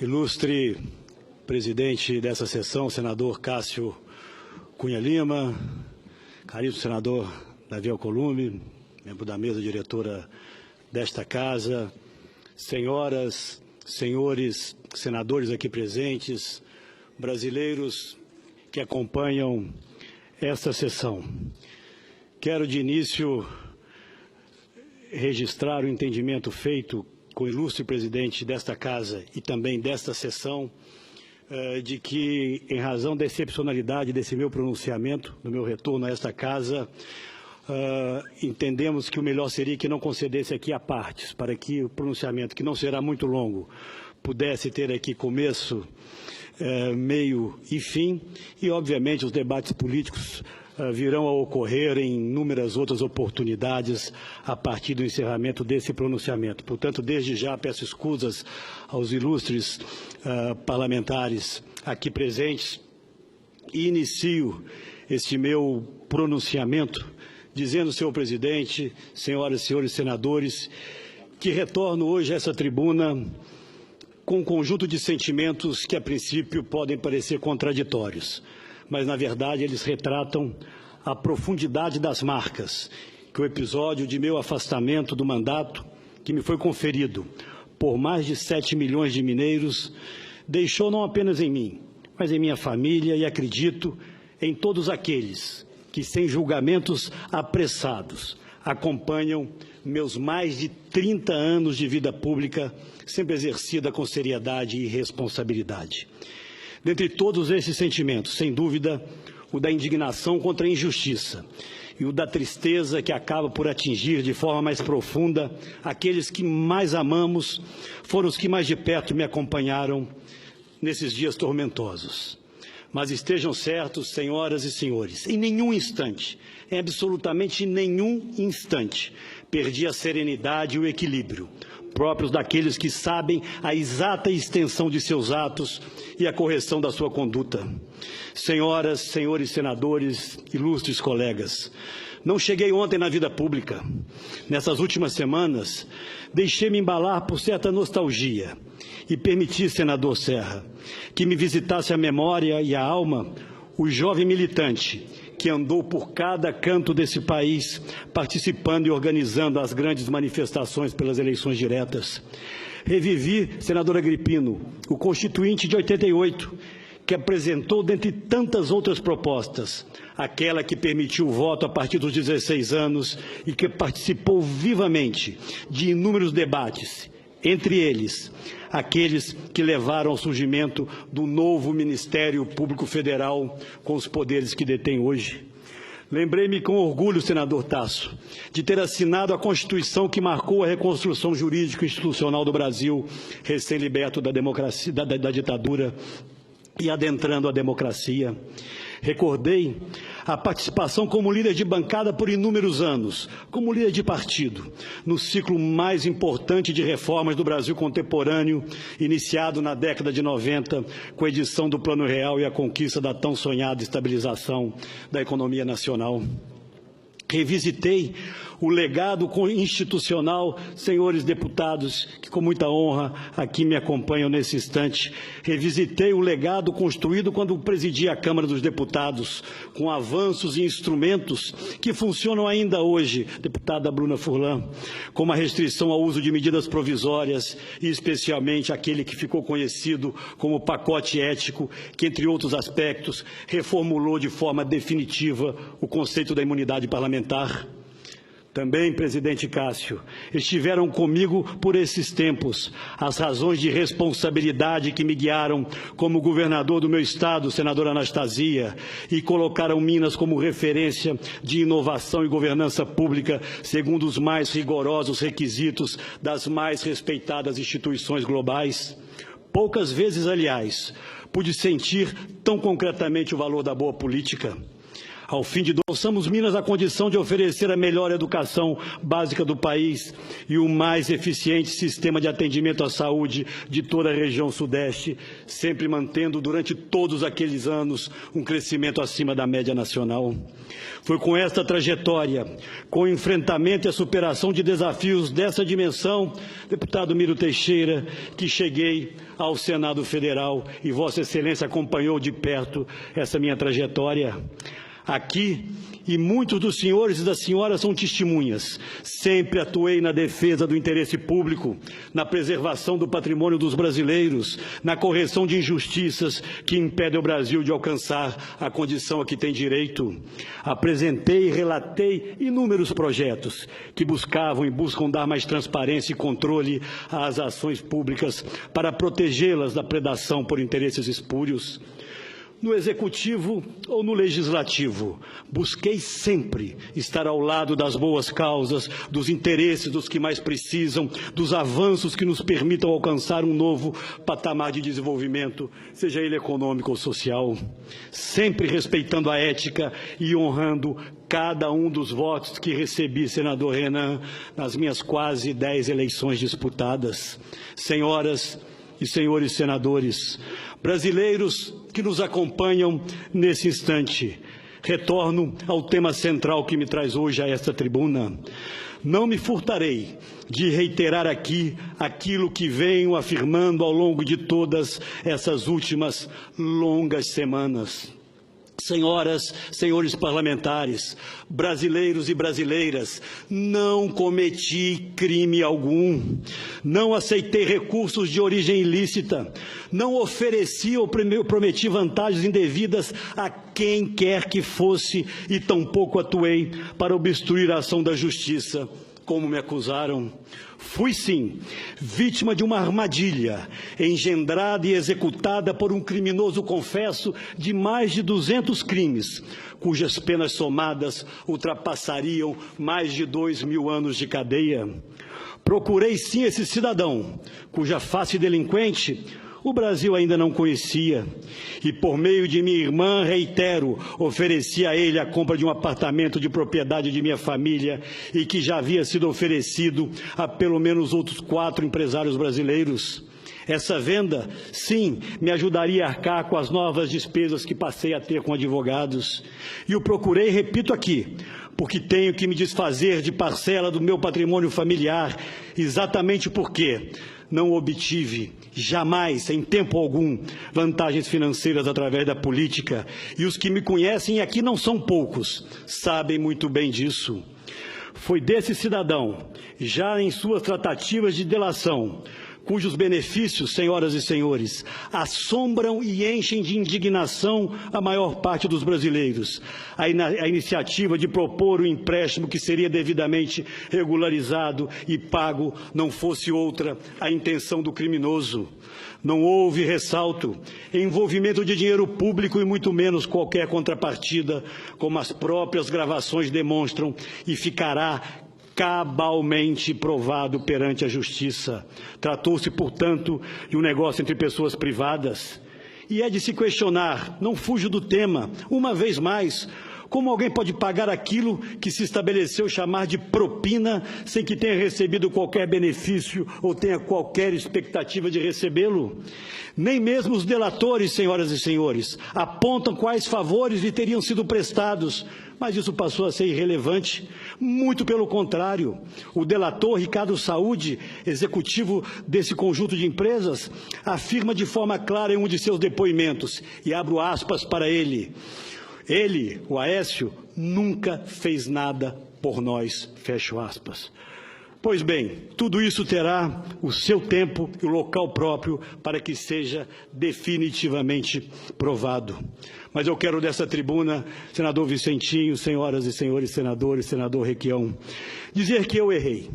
Ilustre presidente dessa sessão, senador Cássio Cunha Lima, caríssimo senador Davi Alcolumbre, membro da mesa diretora desta casa, senhoras, senhores senadores aqui presentes, brasileiros que acompanham esta sessão. Quero de início registrar o entendimento feito com o ilustre presidente desta casa e também desta sessão, de que, em razão da excepcionalidade desse meu pronunciamento, do meu retorno a esta casa, entendemos que o melhor seria que não concedesse aqui a partes, para que o pronunciamento, que não será muito longo, pudesse ter aqui começo, meio e fim, e, obviamente, os debates políticos virão a ocorrer em inúmeras outras oportunidades a partir do encerramento desse pronunciamento. Portanto, desde já peço escusas aos ilustres parlamentares aqui presentes e inicio este meu pronunciamento dizendo, senhor presidente, senhoras e senhores senadores, que retorno hoje a essa tribuna com um conjunto de sentimentos que, a princípio, podem parecer contraditórios, mas, na verdade, eles retratam a profundidade das marcas que o episódio de meu afastamento do mandato, que me foi conferido por mais de 7 milhões de mineiros, deixou não apenas em mim, mas em minha família e, acredito, em todos aqueles que, sem julgamentos apressados, acompanham meus mais de 30 anos de vida pública, sempre exercida com seriedade e responsabilidade. Dentre todos esses sentimentos, sem dúvida, o da indignação contra a injustiça e o da tristeza que acaba por atingir de forma mais profunda aqueles que mais amamos, foram os que mais de perto me acompanharam nesses dias tormentosos. Mas estejam certos, senhoras e senhores, em nenhum instante, em absolutamente nenhum instante, perdi a serenidade e o equilíbrio próprios daqueles que sabem a exata extensão de seus atos e a correção da sua conduta. Senhoras, senhores senadores, ilustres colegas, não cheguei ontem na vida pública. Nessas últimas semanas, deixei-me embalar por certa nostalgia e permiti, senador Serra, que me visitasse a memória e a alma o jovem militante que andou por cada canto desse país, participando e organizando as grandes manifestações pelas eleições diretas. Revivi, senador Agripino, o Constituinte de 88, que apresentou, dentre tantas outras propostas, aquela que permitiu o voto a partir dos 16 anos e que participou vivamente de inúmeros debates, entre eles, aqueles que levaram ao surgimento do novo Ministério Público Federal com os poderes que detém hoje. Lembrei-me com orgulho, senador Tasso, de ter assinado a Constituição que marcou a reconstrução jurídica e institucional do Brasil, recém-liberto da democracia, da ditadura e adentrando a democracia. Recordei a participação como líder de bancada por inúmeros anos, como líder de partido, no ciclo mais importante de reformas do Brasil contemporâneo, iniciado na década de 90, com a edição do Plano Real e a conquista da tão sonhada estabilização da economia nacional. Revisitei o legado institucional, senhores deputados, que com muita honra aqui me acompanham nesse instante. Revisitei o legado construído quando presidi a Câmara dos Deputados, com avanços e instrumentos que funcionam ainda hoje, deputada Bruna Furlan, como a restrição ao uso de medidas provisórias e, especialmente, aquele que ficou conhecido como pacote ético, que, entre outros aspectos, reformulou de forma definitiva o conceito da imunidade parlamentar. Também, presidente Cássio, estiveram comigo por esses tempos as razões de responsabilidade que me guiaram como governador do meu estado, senadora Anastasia, e colocaram Minas como referência de inovação e governança pública segundo os mais rigorosos requisitos das mais respeitadas instituições globais. Poucas vezes, aliás, pude sentir tão concretamente o valor da boa política. Ao fim de doçamos Minas a condição de oferecer a melhor educação básica do país e o mais eficiente sistema de atendimento à saúde de toda a região sudeste, sempre mantendo durante todos aqueles anos um crescimento acima da média nacional. Foi com esta trajetória, com o enfrentamento e a superação de desafios dessa dimensão, deputado Miro Teixeira, que cheguei ao Senado Federal e Vossa Excelência acompanhou de perto essa minha trajetória. Aqui, e muitos dos senhores e das senhoras são testemunhas, sempre atuei na defesa do interesse público, na preservação do patrimônio dos brasileiros, na correção de injustiças que impedem o Brasil de alcançar a condição a que tem direito. Apresentei e relatei inúmeros projetos que buscavam e buscam dar mais transparência e controle às ações públicas para protegê-las da predação por interesses espúrios. No Executivo ou no Legislativo, busquei sempre estar ao lado das boas causas, dos interesses dos que mais precisam, dos avanços que nos permitam alcançar um novo patamar de desenvolvimento, seja ele econômico ou social, sempre respeitando a ética e honrando cada um dos votos que recebi, senador Renan, nas minhas quase 10 eleições disputadas. Senhoras e senhores senadores, brasileiros que nos acompanham nesse instante, retorno ao tema central que me traz hoje a esta tribuna. Não me furtarei de reiterar aqui aquilo que venho afirmando ao longo de todas essas últimas longas semanas. Senhoras, senhores parlamentares, brasileiros e brasileiras, não cometi crime algum, não aceitei recursos de origem ilícita, não ofereci ou prometi vantagens indevidas a quem quer que fosse e tampouco atuei para obstruir a ação da justiça, como me acusaram. Fui, sim, vítima de uma armadilha engendrada e executada por um criminoso confesso de mais de 200 crimes, cujas penas somadas ultrapassariam mais de 2.000 anos de cadeia. Procurei, sim, esse cidadão, cuja face delinquente o Brasil ainda não conhecia, e por meio de minha irmã, reitero, ofereci a ele a compra de um apartamento de propriedade de minha família e que já havia sido oferecido a pelo menos outros 4 empresários brasileiros. Essa venda, sim, me ajudaria a arcar com as novas despesas que passei a ter com advogados. E o procurei, repito aqui, porque tenho que me desfazer de parcela do meu patrimônio familiar, exatamente porque não obtive, jamais, em tempo algum, vantagens financeiras através da política. E os que me conhecem, e aqui não são poucos, sabem muito bem disso. Foi desse cidadão, já em suas tratativas de delação, cujos benefícios, senhoras e senhores, assombram e enchem de indignação a maior parte dos brasileiros. A iniciativa de propor um empréstimo que seria devidamente regularizado e pago não fosse outra a intenção do criminoso. Não houve, ressalto, envolvimento de dinheiro público e muito menos qualquer contrapartida, como as próprias gravações demonstram, e ficará cabalmente provado perante a Justiça. Tratou-se, portanto, de um negócio entre pessoas privadas. E é de se questionar, não fujo do tema, uma vez mais, como alguém pode pagar aquilo que se estabeleceu chamar de propina sem que tenha recebido qualquer benefício ou tenha qualquer expectativa de recebê-lo? Nem mesmo os delatores, senhoras e senhores, apontam quais favores lhe teriam sido prestados, mas isso passou a ser irrelevante. Muito pelo contrário, o delator Ricardo Saúde, executivo desse conjunto de empresas, afirma de forma clara em um de seus depoimentos, e abro aspas para ele: ele, o Aécio, nunca fez nada por nós, fecho aspas. Pois bem, tudo isso terá o seu tempo e o local próprio para que seja definitivamente provado. Mas eu quero dessa tribuna, senador Vicentinho, senhoras e senhores senadores, senador Requião, dizer que eu errei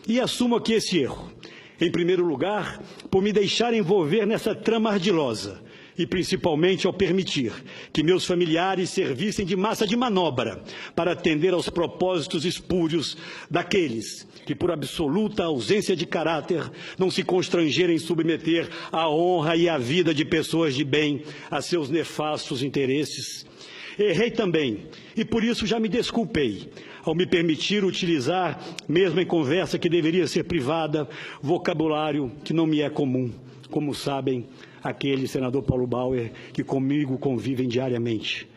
e assumo aqui esse erro. Em primeiro lugar, por me deixar envolver nessa trama ardilosa, e principalmente ao permitir que meus familiares servissem de massa de manobra para atender aos propósitos espúrios daqueles que, por absoluta ausência de caráter, não se constrangerem em submeter a honra e a vida de pessoas de bem a seus nefastos interesses. Errei também, e por isso já me desculpei, ao me permitir utilizar, mesmo em conversa que deveria ser privada, vocabulário que não me é comum, como sabem aquele senador Paulo Bauer que comigo convivem diariamente.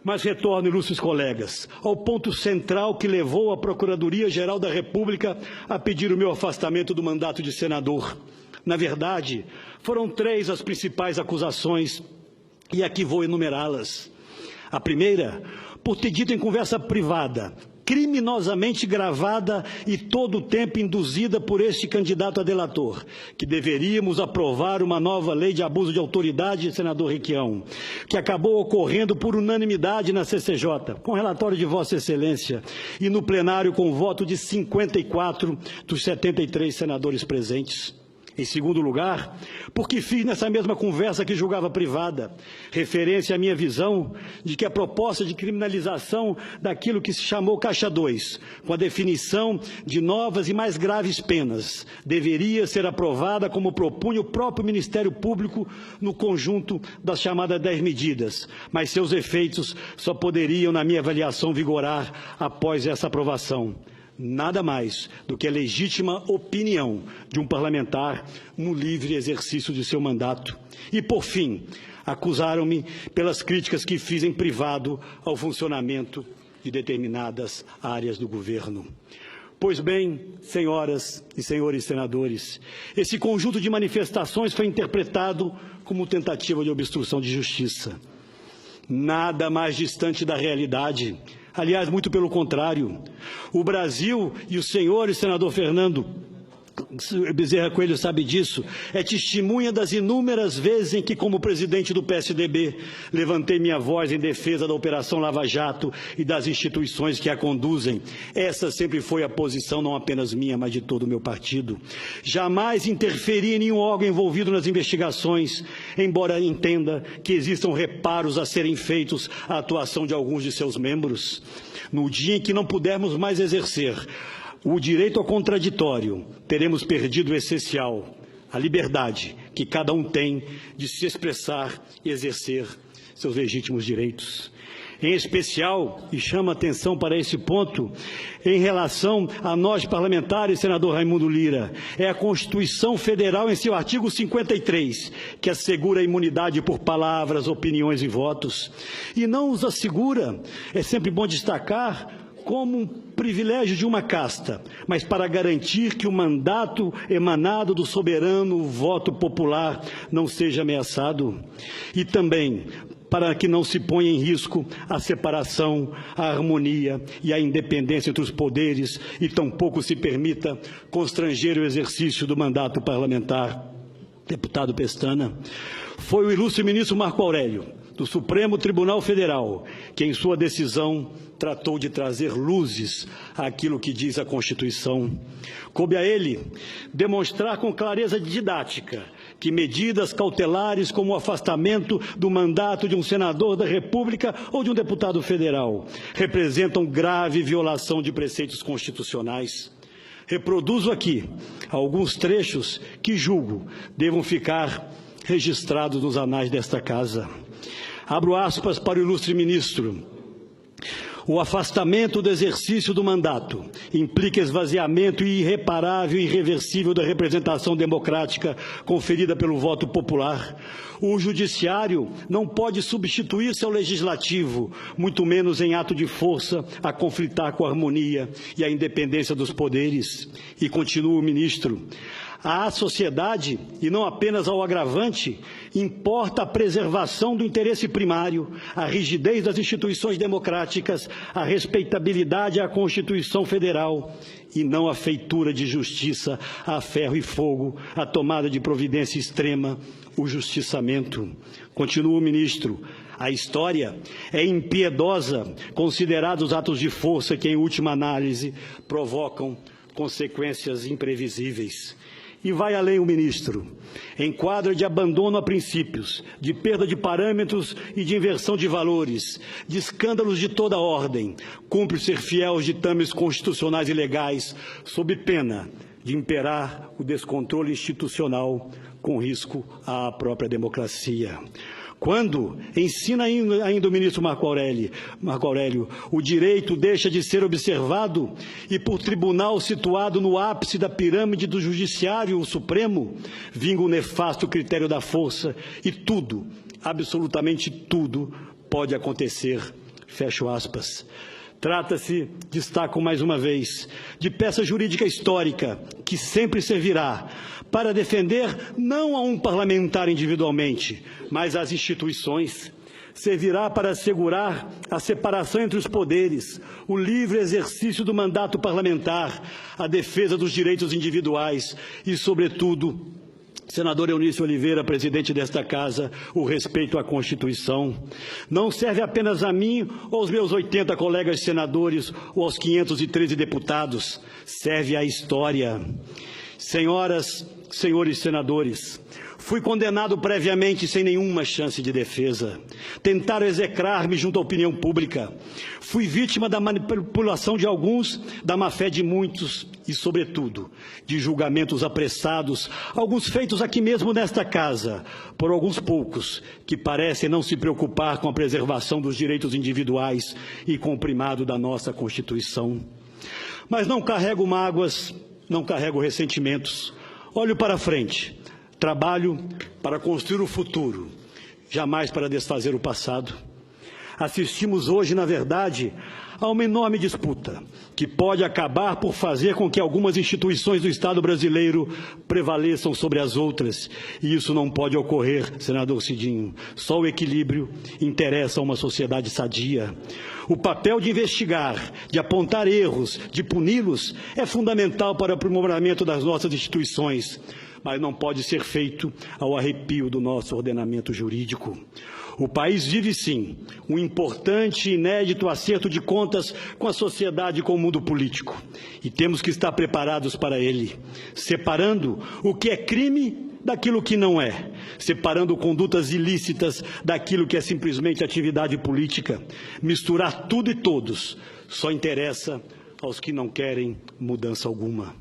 Mas retorno, ilustres colegas, ao ponto central que levou a Procuradoria-Geral da República a pedir o meu afastamento do mandato de senador. Na verdade, foram 3 as principais acusações, e aqui vou enumerá-las. A primeira, por ter dito em conversa privada, criminosamente gravada e todo o tempo induzida por este candidato a delator, que deveríamos aprovar uma nova lei de abuso de autoridade, senador Requião, que acabou ocorrendo por unanimidade na CCJ, com relatório de Vossa Excelência, e no plenário com voto de 54 dos 73 senadores presentes. Em segundo lugar, porque fiz nessa mesma conversa que julgava privada, referência à minha visão de que a proposta de criminalização daquilo que se chamou Caixa 2, com a definição de novas e mais graves penas, deveria ser aprovada como propunha o próprio Ministério Público no conjunto das chamadas 10 medidas, mas seus efeitos só poderiam, na minha avaliação, vigorar após essa aprovação. Nada mais do que a legítima opinião de um parlamentar no livre exercício de seu mandato. E, por fim, acusaram-me pelas críticas que fiz em privado ao funcionamento de determinadas áreas do governo. Pois bem, senhoras e senhores senadores, esse conjunto de manifestações foi interpretado como tentativa de obstrução de justiça. Nada mais distante da realidade. Aliás, muito pelo contrário. O Brasil, e o senhor senador Fernando Bezerra Coelho sabe disso, é testemunha das inúmeras vezes em que, como presidente do PSDB, levantei minha voz em defesa da Operação Lava Jato e das instituições que a conduzem. Essa sempre foi a posição, não apenas minha, mas de todo o meu partido. Jamais interferi em nenhum órgão envolvido nas investigações, embora entenda que existam reparos a serem feitos à atuação de alguns de seus membros. No dia em que não pudermos mais exercer o direito ao contraditório, teremos perdido o essencial, a liberdade que cada um tem de se expressar e exercer seus legítimos direitos. Em especial, e chama atenção para esse ponto, em relação a nós parlamentares, senador Raimundo Lira, é a Constituição Federal, em seu artigo 53, que assegura a imunidade por palavras, opiniões e votos. E não os assegura, é sempre bom destacar, como um privilégio de uma casta, mas para garantir que o mandato emanado do soberano voto popular não seja ameaçado. E também para que não se ponha em risco a separação, a harmonia e a independência entre os poderes e tampouco se permita constranger o exercício do mandato parlamentar. Deputado Pestana, foi o ilustre ministro Marco Aurélio, do Supremo Tribunal Federal, que em sua decisão tratou de trazer luzes àquilo que diz a Constituição. Coube a ele demonstrar com clareza didática que medidas cautelares como o afastamento do mandato de um senador da República ou de um deputado federal representam grave violação de preceitos constitucionais. Reproduzo aqui alguns trechos que julgo devam ficar registrados nos anais desta casa. Abro aspas para o ilustre ministro. O afastamento do exercício do mandato implica esvaziamento irreparável e irreversível da representação democrática conferida pelo voto popular. O judiciário não pode substituir-se ao legislativo, muito menos em ato de força, a conflitar com a harmonia e a independência dos poderes. E continua o ministro. À sociedade, e não apenas ao agravante, importa a preservação do interesse primário, a rigidez das instituições democráticas, a respeitabilidade à Constituição Federal, e não a feitura de justiça a ferro e fogo, a tomada de providência extrema, o justiçamento. Continua o ministro. A história é impiedosa, considerados os atos de força que, em última análise, provocam consequências imprevisíveis. E vai além o ministro. Em quadro de abandono a princípios, de perda de parâmetros e de inversão de valores, de escândalos de toda ordem, cumpre ser fiel aos ditames constitucionais e legais, sob pena de imperar o descontrole institucional com risco à própria democracia. Quando, ensina ainda o ministro Marco Aurélio, o direito deixa de ser observado e por tribunal situado no ápice da pirâmide do judiciário, o Supremo, vinga o nefasto critério da força e tudo, absolutamente tudo, pode acontecer. Fecho aspas. Trata-se, destaco mais uma vez, de peça jurídica histórica que sempre servirá para defender não a um parlamentar individualmente, mas às instituições. Servirá para assegurar a separação entre os poderes, o livre exercício do mandato parlamentar, a defesa dos direitos individuais e, sobretudo, senador Eunício Oliveira, presidente desta Casa, o respeito à Constituição. Não serve apenas a mim ou aos meus 80 colegas senadores ou aos 513 deputados. Serve à história. Senhoras, senhores senadores, fui condenado previamente sem nenhuma chance de defesa. Tentaram execrar-me junto à opinião pública. Fui vítima da manipulação de alguns, da má-fé de muitos e, sobretudo, de julgamentos apressados, alguns feitos aqui mesmo nesta casa, por alguns poucos, que parecem não se preocupar com a preservação dos direitos individuais e com o primado da nossa Constituição. Mas não carrego mágoas, não carrego ressentimentos. Olho para frente. Trabalho para construir o futuro, jamais para desfazer o passado. Assistimos hoje, na verdade, a uma enorme disputa que pode acabar por fazer com que algumas instituições do Estado brasileiro prevaleçam sobre as outras. E isso não pode ocorrer, senador Cidinho. Só o equilíbrio interessa a uma sociedade sadia. O papel de investigar, de apontar erros, de puni-los, é fundamental para o aprimoramento das nossas instituições, mas não pode ser feito ao arrepio do nosso ordenamento jurídico. O país vive, sim, um importante e inédito acerto de contas com a sociedade e com o mundo político. E temos que estar preparados para ele, separando o que é crime daquilo que não é, separando condutas ilícitas daquilo que é simplesmente atividade política. Misturar tudo e todos só interessa aos que não querem mudança alguma.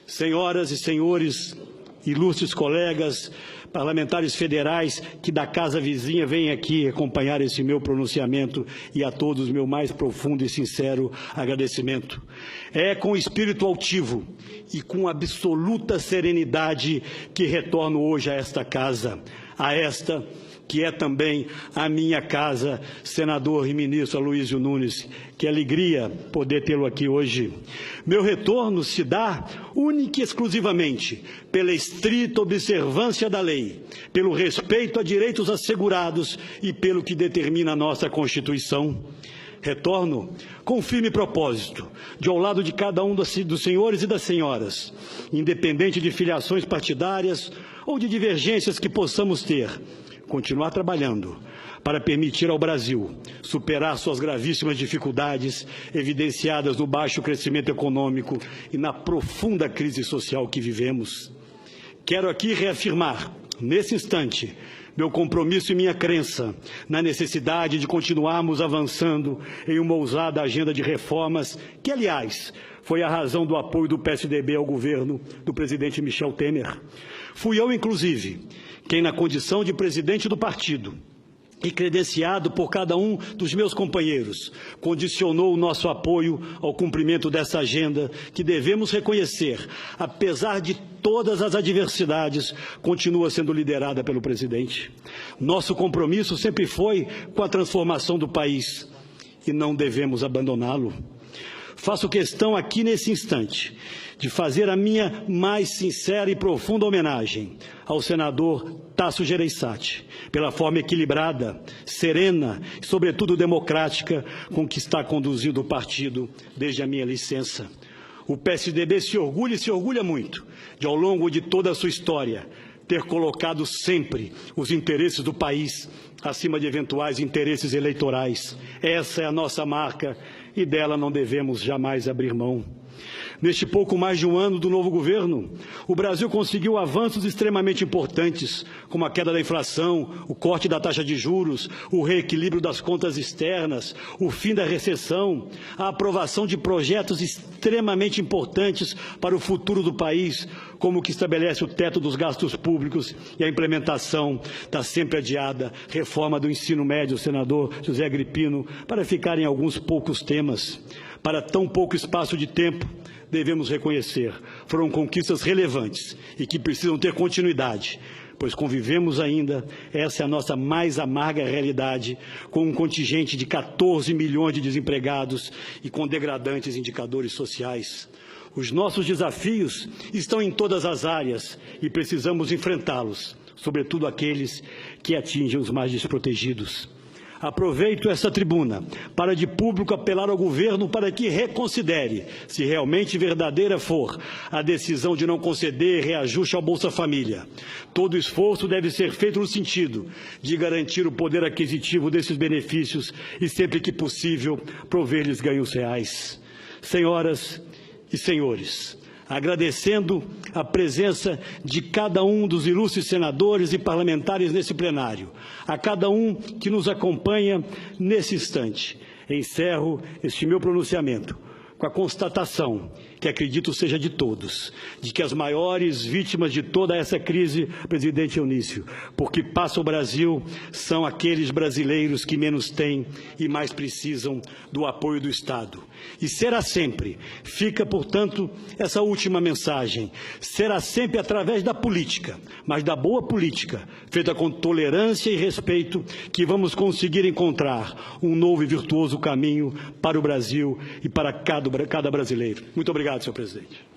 Senhoras e senhores, ilustres colegas, parlamentares federais que da casa vizinha vêm aqui acompanhar esse meu pronunciamento, e a todos meu mais profundo e sincero agradecimento. É com espírito altivo e com absoluta serenidade que retorno hoje a esta casa, a esta que é também a minha casa, senador e ministro Aloysio Nunes. Que alegria poder tê-lo aqui hoje. Meu retorno se dá única e exclusivamente pela estrita observância da lei, pelo respeito a direitos assegurados e pelo que determina a nossa Constituição. Retorno com firme propósito, de ao lado de cada um dos senhores e das senhoras, independente de filiações partidárias ou de divergências que possamos ter, continuar trabalhando para permitir ao Brasil superar suas gravíssimas dificuldades evidenciadas no baixo crescimento econômico e na profunda crise social que vivemos. Quero aqui reafirmar, nesse instante, meu compromisso e minha crença na necessidade de continuarmos avançando em uma ousada agenda de reformas que, aliás, foi a razão do apoio do PSDB ao governo do presidente Michel Temer. Fui eu, inclusive, quem, na condição de presidente do partido e credenciado por cada um dos meus companheiros, condicionou o nosso apoio ao cumprimento dessa agenda que devemos reconhecer, apesar de todas as adversidades, continua sendo liderada pelo presidente. Nosso compromisso sempre foi com a transformação do país e não devemos abandoná-lo. Faço questão aqui nesse instante de fazer a minha mais sincera e profunda homenagem ao senador Tasso Gereissati, pela forma equilibrada, serena e, sobretudo, democrática com que está conduzindo o partido desde a minha licença. O PSDB se orgulha e se orgulha muito de, ao longo de toda a sua história, ter colocado sempre os interesses do país acima de eventuais interesses eleitorais. Essa é a nossa marca e dela não devemos jamais abrir mão. Neste pouco mais de um ano do novo governo, o Brasil conseguiu avanços extremamente importantes, como a queda da inflação, o corte da taxa de juros, o reequilíbrio das contas externas, o fim da recessão, a aprovação de projetos extremamente importantes para o futuro do país, como o que estabelece o teto dos gastos públicos e a implementação da sempre adiada reforma do ensino médio, senador José Agripino, para ficar em alguns poucos temas. Para tão pouco espaço de tempo, devemos reconhecer, foram conquistas relevantes e que precisam ter continuidade, pois convivemos ainda, essa é a nossa mais amarga realidade, com um contingente de 14 milhões de desempregados e com degradantes indicadores sociais. Os nossos desafios estão em todas as áreas e precisamos enfrentá-los, sobretudo aqueles que atingem os mais desprotegidos. Aproveito esta tribuna para de público apelar ao governo para que reconsidere, se realmente verdadeira for, a decisão de não conceder reajuste ao Bolsa Família. Todo esforço deve ser feito no sentido de garantir o poder aquisitivo desses benefícios e, sempre que possível, prover-lhes ganhos reais. Senhoras e senhores, agradecendo a presença de cada um dos ilustres senadores e parlamentares nesse plenário, a cada um que nos acompanha nesse instante, encerro este meu pronunciamento com a constatação, que acredito seja de todos, de que as maiores vítimas de toda essa crise, presidente Eunício, porque passa o Brasil, são aqueles brasileiros que menos têm e mais precisam do apoio do Estado. E será sempre, fica, portanto, essa última mensagem, será sempre através da política, mas da boa política, feita com tolerância e respeito, que vamos conseguir encontrar um novo e virtuoso caminho para o Brasil e para cada brasileiro. Muito obrigado, senhor presidente.